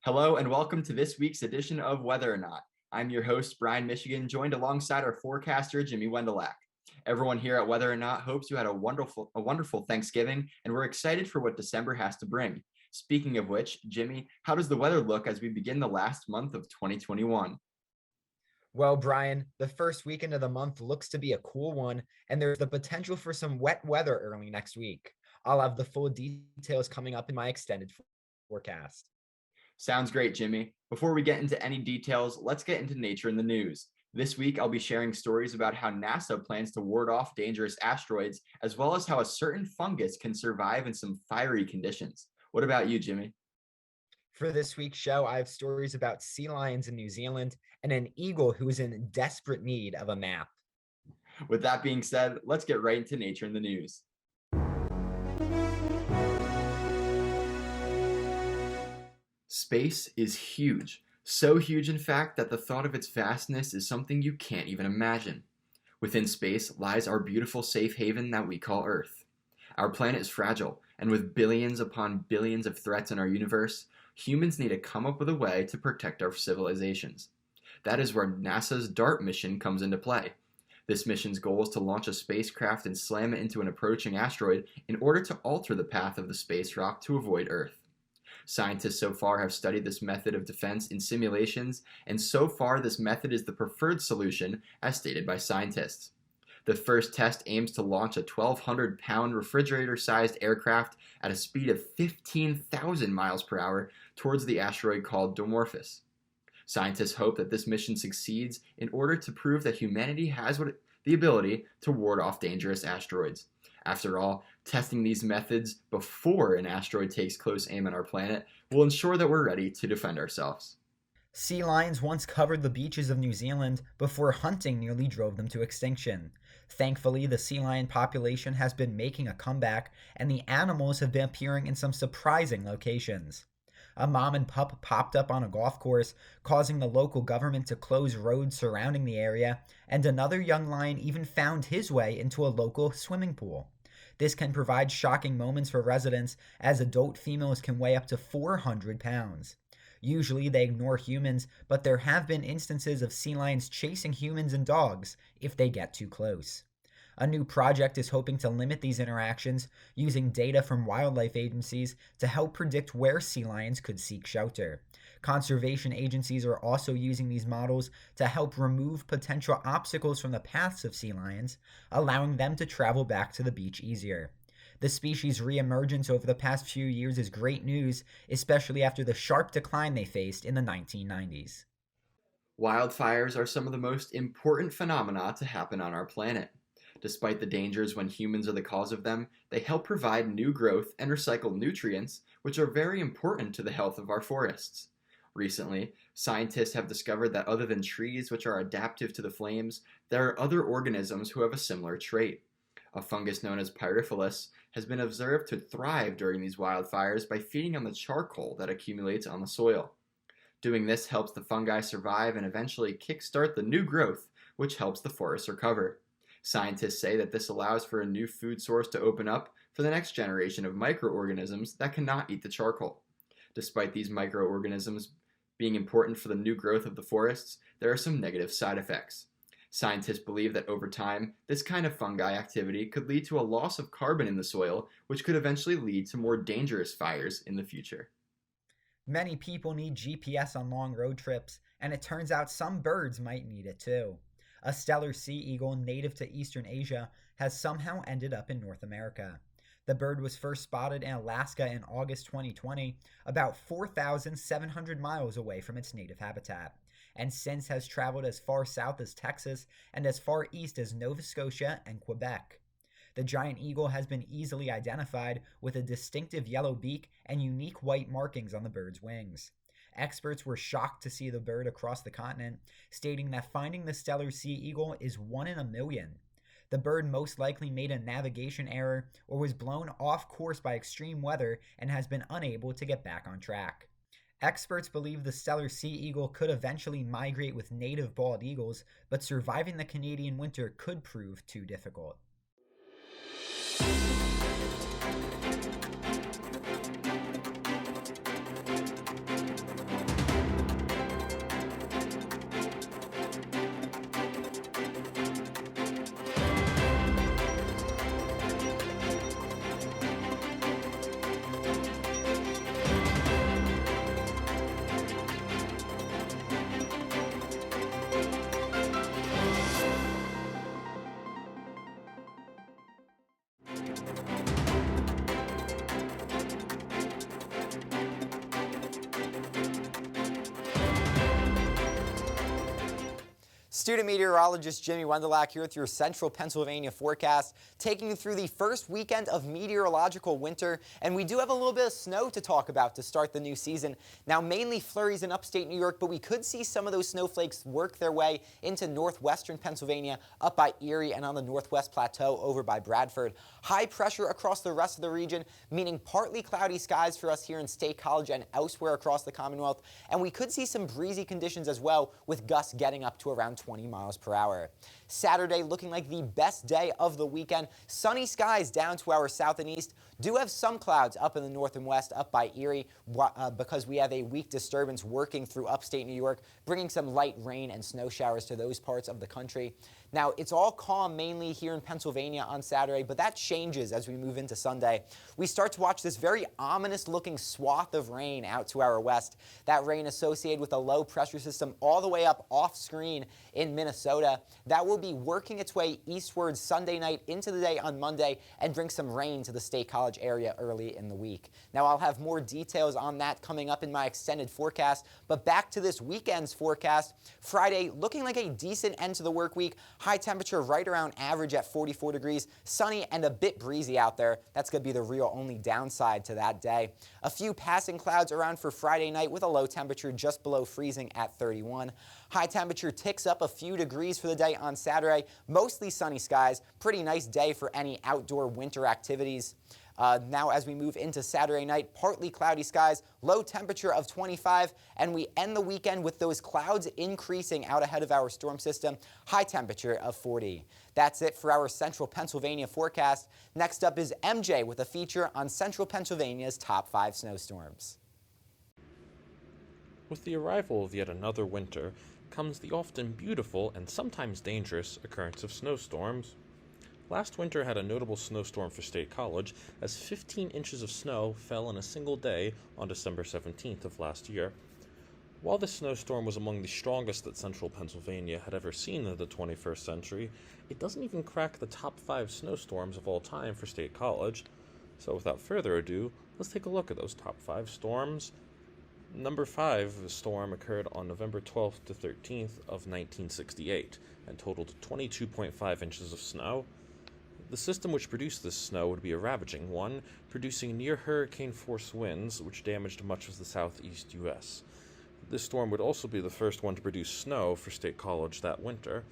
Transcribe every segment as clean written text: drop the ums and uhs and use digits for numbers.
Hello and welcome to this week's edition of Whether or Not. I'm your host, Brian Michigan, joined alongside our forecaster, Jimmy Wendolek. Everyone here at Whether or Not hopes you had a wonderful Thanksgiving, and we're excited for what December has to bring. Speaking of which, Jimmy, how does the weather look as we begin the last month of 2021? Well, Brian, the first weekend of the month looks to be a cool one, and there's the potential for some wet weather early next week. I'll have the full details coming up in my extended forecast. Sounds great, Jimmy. Before we get into any details, let's get into nature in the news. This week, I'll be sharing stories about how NASA plans to ward off dangerous asteroids, as well as how a certain fungus can survive in some fiery conditions. What about you, Jimmy? For this week's show, I have stories about sea lions in New Zealand and an eagle who is in desperate need of a map. With that being said, let's get right into nature in the news. Space is huge. So huge, in fact, that the thought of its vastness is something you can't even imagine. Within space lies our beautiful safe haven that we call Earth. Our planet is fragile, and with billions upon billions of threats in our universe, humans need to come up with a way to protect our civilizations. That is where NASA's DART mission comes into play. This mission's goal is to launch a spacecraft and slam it into an approaching asteroid in order to alter the path of the space rock to avoid Earth. Scientists so far have studied this method of defense in simulations, and so far this method is the preferred solution as stated by scientists. The first test aims to launch a 1,200-pound refrigerator-sized aircraft at a speed of 15,000 miles per hour towards the asteroid called Dimorphos. Scientists hope that this mission succeeds in order to prove that humanity has the ability to ward off dangerous asteroids. After all, testing these methods before an asteroid takes close aim at our planet will ensure that we're ready to defend ourselves. Sea lions once covered the beaches of New Zealand before hunting nearly drove them to extinction. Thankfully, the sea lion population has been making a comeback, and the animals have been appearing in some surprising locations. A mom and pup popped up on a golf course, causing the local government to close roads surrounding the area, and another young lion even found his way into a local swimming pool. This can provide shocking moments for residents, as adult females can weigh up to 400 pounds. Usually they ignore humans, but there have been instances of sea lions chasing humans and dogs if they get too close. A new project is hoping to limit these interactions using data from wildlife agencies to help predict where sea lions could seek shelter. Conservation agencies are also using these models to help remove potential obstacles from the paths of sea lions, allowing them to travel back to the beach easier. The species' reemergence over the past few years is great news, especially after the sharp decline they faced in the 1990s. Wildfires are some of the most important phenomena to happen on our planet. Despite the dangers when humans are the cause of them, they help provide new growth and recycle nutrients, which are very important to the health of our forests. Recently, scientists have discovered that other than trees, which are adaptive to the flames, there are other organisms who have a similar trait. A fungus known as pyrophilus has been observed to thrive during these wildfires by feeding on the charcoal that accumulates on the soil. Doing this helps the fungi survive and eventually kickstart the new growth, which helps the forest recover. Scientists say that this allows for a new food source to open up for the next generation of microorganisms that cannot eat the charcoal. Despite these microorganisms being important for the new growth of the forests, there are some negative side effects. Scientists believe that over time, this kind of fungi activity could lead to a loss of carbon in the soil, which could eventually lead to more dangerous fires in the future. Many people need GPS on long road trips, and it turns out some birds might need it too. A stellar sea eagle native to Eastern Asia has somehow ended up in North America. The bird was first spotted in Alaska in August 2020, about 4,700 miles away from its native habitat, and since has traveled as far south as Texas and as far east as Nova Scotia and Quebec. The giant eagle has been easily identified with a distinctive yellow beak and unique white markings on the bird's wings. Experts were shocked to see the bird across the continent, stating that finding the stellar sea eagle is 1 in a million. The bird most likely made a navigation error or was blown off course by extreme weather and has been unable to get back on track. Experts believe the stellar sea eagle could eventually migrate with native bald eagles, but surviving the Canadian winter could prove too difficult. Student meteorologist Jimmy Wendolek here with your Central Pennsylvania forecast, taking you through the first weekend of meteorological winter. And we do have a little bit of snow to talk about to start the new season. Now, mainly flurries in upstate New York, but we could see some of those snowflakes work their way into northwestern Pennsylvania, up by Erie and on the northwest plateau over by Bradford. High pressure across the rest of the region, meaning partly cloudy skies for us here in State College and elsewhere across the Commonwealth. And we could see some breezy conditions as well, with gusts getting up to around 20 miles per hour. Saturday looking like the best day of the weekend. Sunny skies down to our south and east. Do have some clouds up in the north and west, up by Erie, because we have a weak disturbance working through upstate New York, bringing some light rain and snow showers to those parts of the country. Now, it's all calm mainly here in Pennsylvania on Saturday, but that changes as we move into Sunday. We start to watch this very ominous-looking swath of rain out to our west. That rain associated with a low pressure system all the way up off-screen in Minnesota. That will be working its way eastward Sunday night into the day on Monday and bring some rain to the State College area early in the week. Now, I'll have more details on that coming up in my extended forecast, but back to this weekend's forecast. Friday looking like a decent end to the work week. High temperature right around average at 44 degrees, sunny and a bit breezy out there. That's going to be the real only downside to that day. A few passing clouds around for Friday night with a low temperature just below freezing at 31. High temperature ticks up a few degrees for the day on Saturday. Mostly sunny skies. Pretty nice day for any outdoor winter activities. Now as we move into Saturday night, partly cloudy skies, low temperature of 25, and we end the weekend with those clouds increasing out ahead of our storm system, high temperature of 40. That's it for our Central Pennsylvania forecast. Next up is MJ with a feature on Central Pennsylvania's top 5 snowstorms. With the arrival of yet another winter comes the often beautiful and sometimes dangerous occurrence of snowstorms. Last winter had a notable snowstorm for State College, as 15 inches of snow fell in a single day on December 17th of last year. While this snowstorm was among the strongest that central Pennsylvania had ever seen in the 21st century, it doesn't even crack the top 5 snowstorms of all time for State College. So without further ado, let's take a look at those top 5 storms. Number 5 storm occurred on November 12th to 13th of 1968 and totaled 22.5 inches of snow. The system which produced this snow would be a ravaging one, producing near hurricane-force winds which damaged much of the southeast U.S. This storm would also be the first one to produce snow for State College that winter.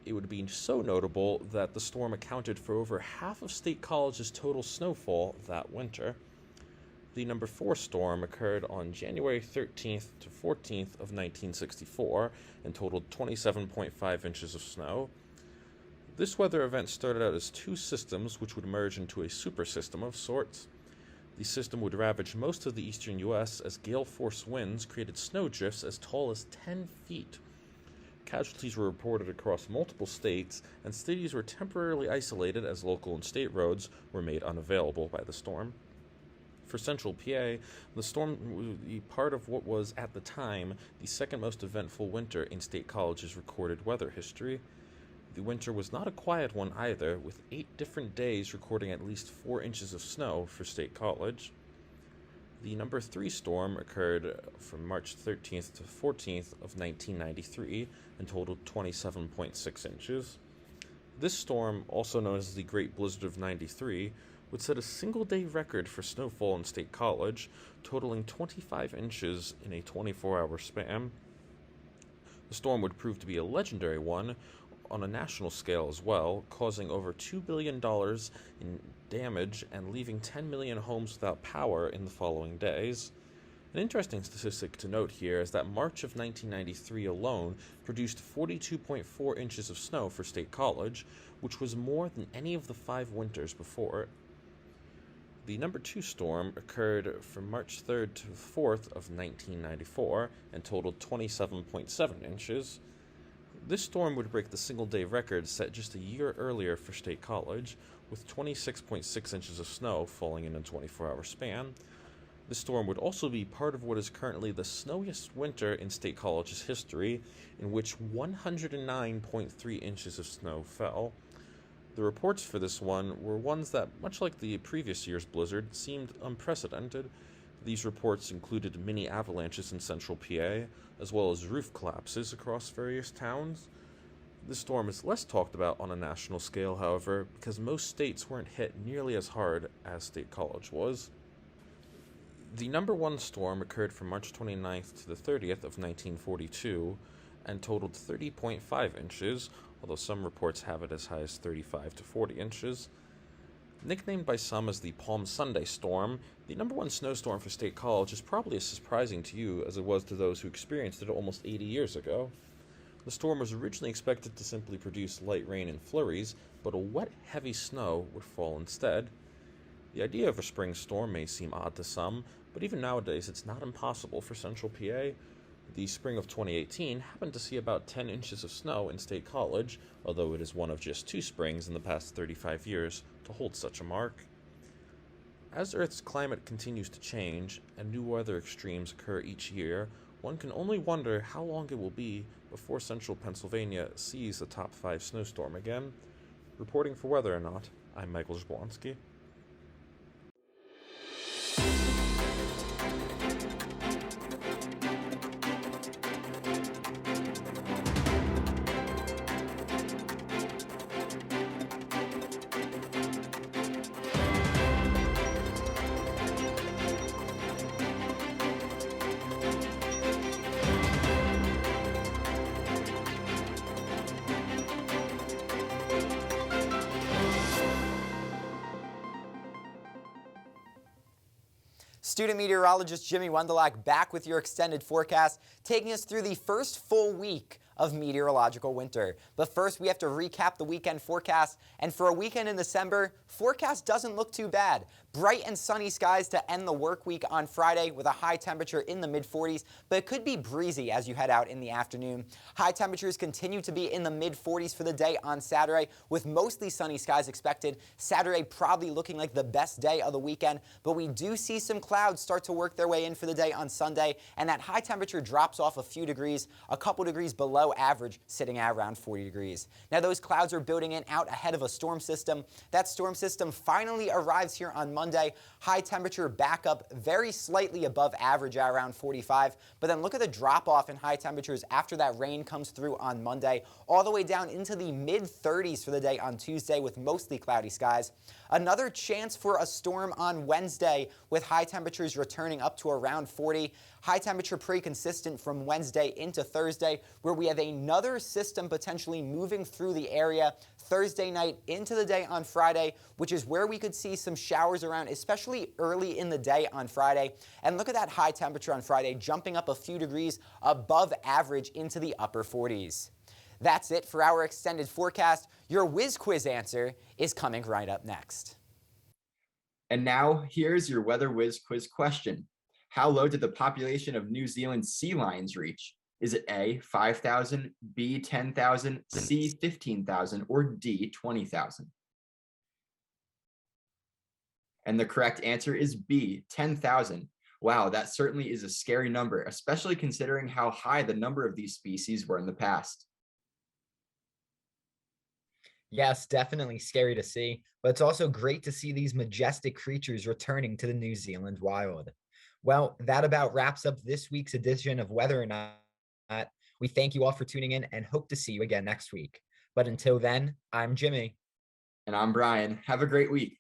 It would be so notable that the storm accounted for over half of State College's total snowfall that winter. The number 4 storm occurred on January 13th to 14th of 1964 and totaled 27.5 inches of snow. This weather event started out as 2 systems which would merge into a super system of sorts. The system would ravage most of the eastern U.S. as gale-force winds created snowdrifts as tall as 10 feet. Casualties were reported across multiple states, and cities were temporarily isolated as local and state roads were made unavailable by the storm. For central PA, the storm would be part of what was, at the time, the second most eventful winter in State College's recorded weather history. The winter was not a quiet one either, with 8 different days recording at least 4 inches of snow for State College. The number 3 storm occurred from March 13th to 14th of 1993 and totaled 27.6 inches. This storm, also known as the Great Blizzard of '93, would set a single-day record for snowfall in State College, totaling 25 inches in a 24-hour span. The storm would prove to be a legendary one on a national scale as well, causing over $2 billion in damage and leaving 10 million homes without power in the following days. An interesting statistic to note here is that March of 1993 alone produced 42.4 inches of snow for State College, which was more than any of the 5 winters before it. The number 2 storm occurred from March 3rd to 4th of 1994 and totaled 27.7 inches. This storm would break the single-day record set just a year earlier for State College, with 26.6 inches of snow falling in a 24-hour span. This storm would also be part of what is currently the snowiest winter in State College's history, in which 109.3 inches of snow fell. The reports for this one were ones that, much like the previous year's blizzard, seemed unprecedented. These reports included mini avalanches in central PA, as well as roof collapses across various towns. This storm is less talked about on a national scale, however, because most states weren't hit nearly as hard as State College was. The number one storm occurred from March 29th to the 30th of 1942 and totaled 30.5 inches, although some reports have it as high as 35 to 40 inches. Nicknamed by some as the Palm Sunday storm, the number one snowstorm for State College is probably as surprising to you as it was to those who experienced it almost 80 years ago. The storm was originally expected to simply produce light rain and flurries, but a wet, heavy snow would fall instead. The idea of a spring storm may seem odd to some, but even nowadays it's not impossible for Central PA. The spring of 2018 happened to see about 10 inches of snow in State College, although it is one of just 2 springs in the past 35 years to hold such a mark. As Earth's climate continues to change and new weather extremes occur each year, one can only wonder how long it will be before central Pennsylvania sees a top 5 snowstorm again. Reporting for Weather or Not, I'm Michael Jablonski. Student meteorologist Jimmy Wendolek back with your extended forecast, taking us through the first full week of meteorological winter. But first, we have to recap the weekend forecast. And for a weekend in December, forecast doesn't look too bad. Bright and sunny skies to end the work week on Friday with a high temperature in the mid-40s, but it could be breezy as you head out in the afternoon. High temperatures continue to be in the mid-40s for the day on Saturday, with mostly sunny skies expected. Saturday probably looking like the best day of the weekend, but we do see some clouds start to work their way in for the day on Sunday, and that high temperature drops off a few degrees, a couple degrees below average, sitting at around 40 degrees. Now those clouds are building in out ahead of a storm system. That storm system finally arrives here on Monday. High temperature back up very slightly above average at around 45, but then look at the drop off in high temperatures after that rain comes through on Monday, all the way down into the mid-30s for the day on Tuesday with mostly cloudy skies. Another chance for a storm on Wednesday with high temperatures returning up to around 40. High temperature pretty consistent from Wednesday into Thursday, where we have another system potentially moving through the area Thursday night into the day on Friday, which is where we could see some showers around, especially early in the day on Friday. And look at that high temperature on Friday, jumping up a few degrees above average into the upper 40s. That's it for our extended forecast. Your whiz quiz answer is coming right up next. And now here's your Weather Whiz quiz question. How low did the population of New Zealand sea lions reach? Is it A, 5,000, B, 10,000, C, 15,000, or D, 20,000? And the correct answer is B, 10,000. Wow, that certainly is a scary number, especially considering how high the number of these species were in the past. Yes, definitely scary to see, but it's also great to see these majestic creatures returning to the New Zealand wild. Well, that about wraps up this week's edition of Whether or Not. We thank you all for tuning in and hope to see you again next week. But until then, I'm Jimmy. And I'm Brian. Have a great week.